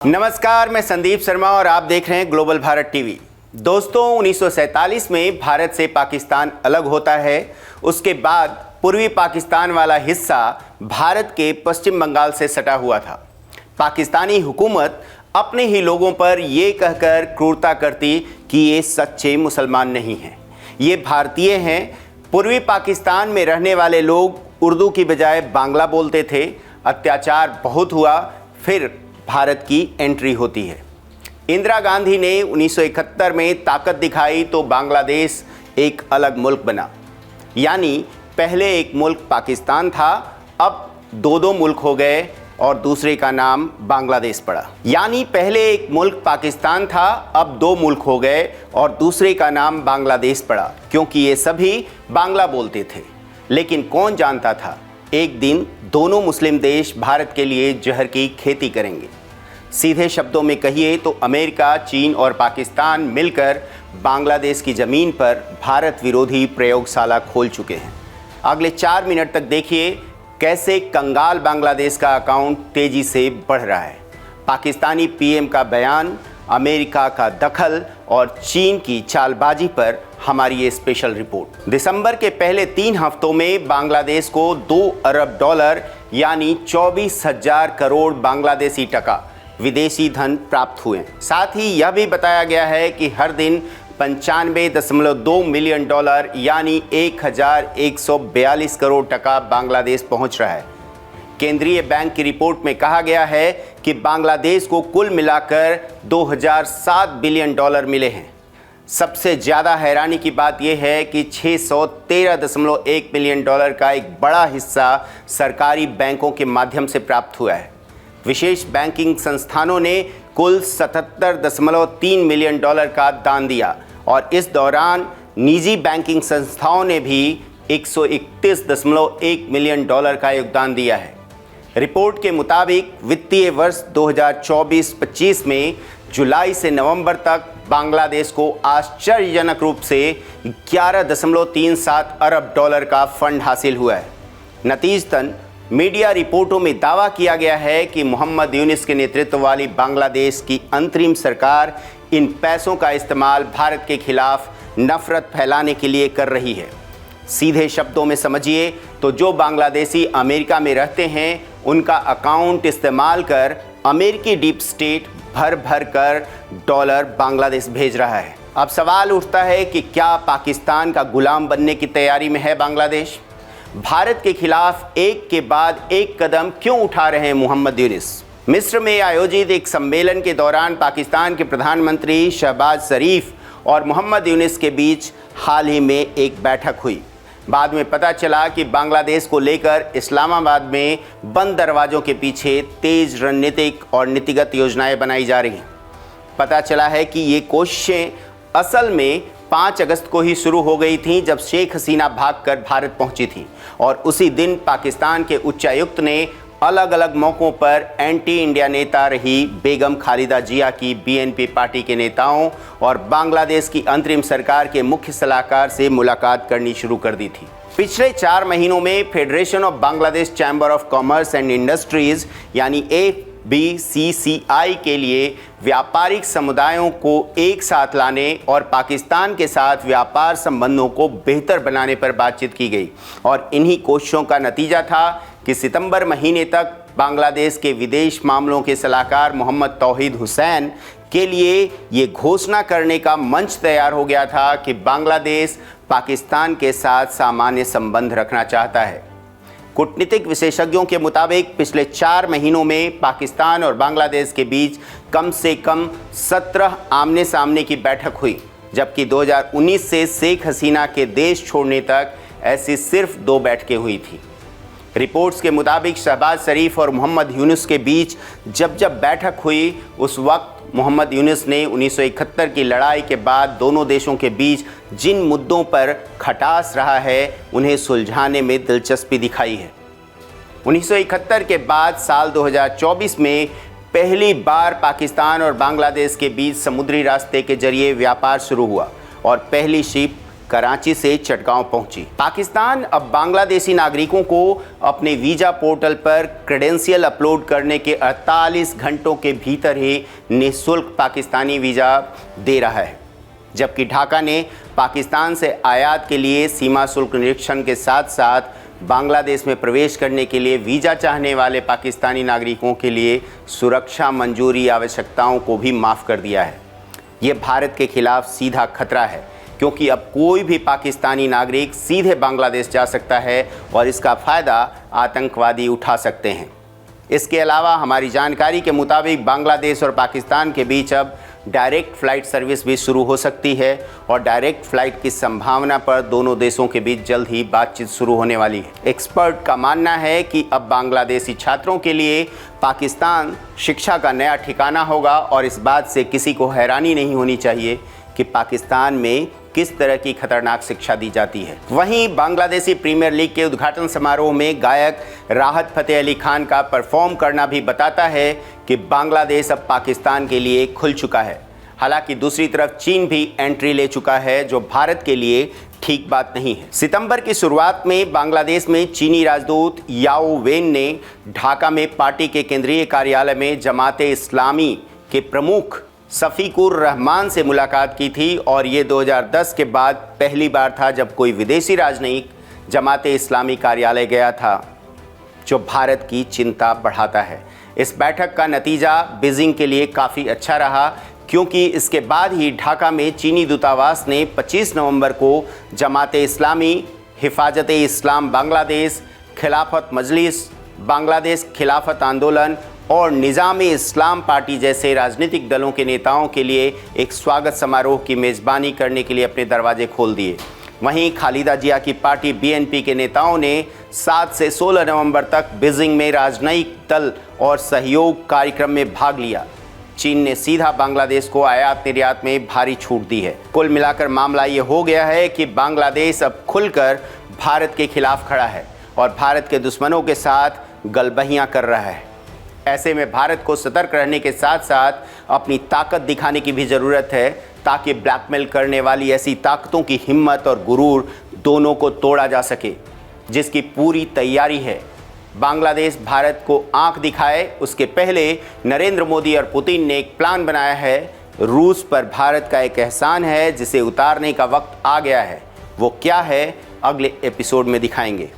नमस्कार, मैं संदीप शर्मा और आप देख रहे हैं ग्लोबल भारत टीवी। दोस्तों, 1947 में भारत से पाकिस्तान अलग होता है। उसके बाद पूर्वी पाकिस्तान वाला हिस्सा भारत के पश्चिम बंगाल से सटा हुआ था। पाकिस्तानी हुकूमत अपने ही लोगों पर ये कहकर क्रूरता करती कि ये सच्चे मुसलमान नहीं हैं, ये भारतीय हैं। पूर्वी पाकिस्तान में रहने वाले लोग उर्दू की बजाय बांग्ला बोलते थे। अत्याचार बहुत हुआ, फिर भारत की एंट्री होती है। इंदिरा गांधी ने 1971 में ताकत दिखाई तो बांग्लादेश एक अलग मुल्क बना। यानी पहले एक मुल्क पाकिस्तान था, अब दो मुल्क हो गए और दूसरे का नाम बांग्लादेश पड़ा। यानी पहले एक मुल्क पाकिस्तान था, अब दो मुल्क हो गए और दूसरे का नाम बांग्लादेश पड़ा, क्योंकि ये सभी बांग्ला बोलते थे। लेकिन कौन जानता था एक दिन दोनों मुस्लिम देश भारत के लिए जहर की खेती करेंगे। सीधे शब्दों में कहिए तो अमेरिका, चीन और पाकिस्तान मिलकर बांग्लादेश की ज़मीन पर भारत विरोधी प्रयोगशाला खोल चुके हैं। अगले 4 मिनट तक देखिए कैसे कंगाल बांग्लादेश का अकाउंट तेज़ी से बढ़ रहा है। पाकिस्तानी पीएम का बयान, अमेरिका का दखल और चीन की चालबाजी पर हमारी ये स्पेशल रिपोर्ट। दिसंबर के पहले 3 हफ्तों में बांग्लादेश को $2 अरब यानी 24,000 करोड़ बांग्लादेशी टका विदेशी धन प्राप्त हुए। साथ ही यह भी बताया गया है कि हर दिन $95.2 मिलियन यानी 1,142 करोड़ टका बांग्लादेश पहुंच रहा है। केंद्रीय बैंक की रिपोर्ट में कहा गया है कि बांग्लादेश को कुल मिलाकर $2,007 बिलियन मिले हैं। सबसे ज़्यादा हैरानी की बात यह है कि $613.1 मिलियन का एक बड़ा हिस्सा सरकारी बैंकों के माध्यम से प्राप्त हुआ है। विशेष बैंकिंग संस्थानों ने कुल $77.3 मिलियन का दान दिया और इस दौरान निजी बैंकिंग संस्थाओं ने भी $131.1 मिलियन का योगदान दिया है। रिपोर्ट के मुताबिक वित्तीय वर्ष 2024-25 में जुलाई से नवंबर तक बांग्लादेश को आश्चर्यजनक रूप से $11.37 अरब का फंड हासिल हुआ है। नतीजतन मीडिया रिपोर्टों में दावा किया गया है कि मोहम्मद यूनिस के नेतृत्व वाली बांग्लादेश की अंतरिम सरकार इन पैसों का इस्तेमाल भारत के खिलाफ नफरत फैलाने के लिए कर रही है। सीधे शब्दों में समझिए तो जो बांग्लादेशी अमेरिका में रहते हैं उनका अकाउंट इस्तेमाल कर अमेरिकी डीप स्टेट भर भर कर डॉलर बांग्लादेश भेज रहा है। अब सवाल उठता है कि क्या पाकिस्तान का गुलाम बनने की तैयारी में है बांग्लादेश? भारत के खिलाफ एक के बाद एक कदम क्यों उठा रहे हैं मोहम्मद यूनिस? मिस्र में आयोजित एक सम्मेलन के दौरान पाकिस्तान के प्रधानमंत्री शहबाज शरीफ और मोहम्मद यूनिस के बीच हाल ही में एक बैठक हुई। बाद में पता चला कि बांग्लादेश को लेकर इस्लामाबाद में बंद दरवाज़ों के पीछे तेज रणनीतिक और नीतिगत योजनाएं बनाई जा रही हैं। पता चला है कि ये कोशिशें असल में 5 अगस्त को ही शुरू हो गई थी, जब शेख हसीना भागकर भारत पहुंची थी और उसी दिन पाकिस्तान के उच्चायुक्त ने अलग अलग मौक़ों पर एंटी इंडिया नेता रही बेगम खालिदा जिया की बीएनपी पार्टी के नेताओं और बांग्लादेश की अंतरिम सरकार के मुख्य सलाहकार से मुलाकात करनी शुरू कर दी थी। पिछले 4 महीनों में federation of Bangladesh chamber of commerce and industries यानी FBCCI के लिए व्यापारिक समुदायों को एक साथ लाने और पाकिस्तान के साथ व्यापार संबंधों को बेहतर बनाने पर बातचीत की गई और इन्हीं कोशिशों का नतीजा था कि सितंबर महीने तक बांग्लादेश के विदेश मामलों के सलाहकार मोहम्मद तौहीद हुसैन के लिए ये घोषणा करने का मंच तैयार हो गया था कि बांग्लादेश पाकिस्तान के साथ सामान्य संबंध रखना चाहता है। कूटनीतिक विशेषज्ञों के मुताबिक पिछले 4 महीनों में पाकिस्तान और बांग्लादेश के बीच कम से कम 17 आमने सामने की बैठक हुई, जबकि 2019 से शेख हसीना के देश छोड़ने तक ऐसी सिर्फ 2 बैठकें हुई थी। रिपोर्ट्स के मुताबिक शहबाज शरीफ और मोहम्मद यूनिस के बीच जब बैठक हुई, उस वक्त मोहम्मद यूनिस ने 1971 की लड़ाई के बाद दोनों देशों के बीच जिन मुद्दों पर खटास रहा है उन्हें सुलझाने में दिलचस्पी दिखाई है। 1971 के बाद साल 2024 में पहली बार पाकिस्तान और बांग्लादेश के बीच समुद्री रास्ते के जरिए व्यापार शुरू हुआ और पहली शिप कराची से चटगांव पहुंची। पाकिस्तान अब बांग्लादेशी नागरिकों को अपने वीज़ा पोर्टल पर क्रेडेंशियल अपलोड करने के 48 घंटों के भीतर ही निःशुल्क पाकिस्तानी वीज़ा दे रहा है, जबकि ढाका ने पाकिस्तान से आयात के लिए सीमा शुल्क निरीक्षण के साथ साथ बांग्लादेश में प्रवेश करने के लिए वीज़ा चाहने वाले पाकिस्तानी नागरिकों के लिए सुरक्षा मंजूरी आवश्यकताओं को भी माफ़ कर दिया है। ये भारत के खिलाफ सीधा खतरा है, क्योंकि अब कोई भी पाकिस्तानी नागरिक सीधे बांग्लादेश जा सकता है और इसका फ़ायदा आतंकवादी उठा सकते हैं। इसके अलावा हमारी जानकारी के मुताबिक बांग्लादेश और पाकिस्तान के बीच अब डायरेक्ट फ़्लाइट सर्विस भी शुरू हो सकती है और डायरेक्ट फ़्लाइट की संभावना पर दोनों देशों के बीच जल्द ही बातचीत शुरू होने वाली है। एक्सपर्ट का मानना है कि अब बांग्लादेशी छात्रों के लिए पाकिस्तान शिक्षा का नया ठिकाना होगा और इस बात से किसी को हैरानी नहीं होनी चाहिए कि पाकिस्तान में किस तरह की खतरनाक शिक्षा दी जाती है। वहीं बांग्लादेशी प्रीमियर लीग के उद्घाटन समारोह में गायक राहत फ़तेह अली खान का परफॉर्म करना भी बताता है कि बांग्लादेश अब पाकिस्तान के लिए खुल चुका है। हालांकि दूसरी तरफ चीन भी एंट्री ले चुका है, जो भारत के लिए ठीक बात नहीं है। सितंबर की शुरुआत में बांग्लादेश में चीनी राजदूत याओ वेन ने ढाका में पार्टी के केंद्रीय कार्यालय में जमाते इस्लामी के प्रमुख शफीकुर रहमान से मुलाकात की थी और ये 2010 के बाद पहली बार था जब कोई विदेशी राजनयिक जमाते इस्लामी कार्यालय गया था, जो भारत की चिंता बढ़ाता है। इस बैठक का नतीजा बीजिंग के लिए काफ़ी अच्छा रहा, क्योंकि इसके बाद ही ढाका में चीनी दूतावास ने 25 नवंबर को जमाते इस्लामी, हिफाजते इस्लाम बांग्लादेश, खिलाफत मजलिस, बांग्लादेश खिलाफत आंदोलन और निज़ाम इस्लाम पार्टी जैसे राजनीतिक दलों के नेताओं के लिए एक स्वागत समारोह की मेज़बानी करने के लिए अपने दरवाजे खोल दिए। वहीं खालिदा जिया की पार्टी बीएनपी के नेताओं ने 7 से 16 नवंबर तक बीजिंग में राजनयिक दल और सहयोग कार्यक्रम में भाग लिया। चीन ने सीधा बांग्लादेश को आयात निर्यात में भारी छूट दी है। कुल मिलाकर मामला ये हो गया है कि बांग्लादेश अब खुलकर भारत के खिलाफ खड़ा है और भारत के दुश्मनों के साथ गलबहियाँ कर रहा है। ऐसे में भारत को सतर्क रहने के साथ साथ अपनी ताकत दिखाने की भी ज़रूरत है, ताकि ब्लैकमेल करने वाली ऐसी ताकतों की हिम्मत और गुरूर दोनों को तोड़ा जा सके, जिसकी पूरी तैयारी है। बांग्लादेश भारत को आंख दिखाए उसके पहले नरेंद्र मोदी और पुतिन ने एक प्लान बनाया है। रूस पर भारत का एक एहसान है जिसे उतारने का वक्त आ गया है। वो क्या है, अगले एपिसोड में दिखाएंगे।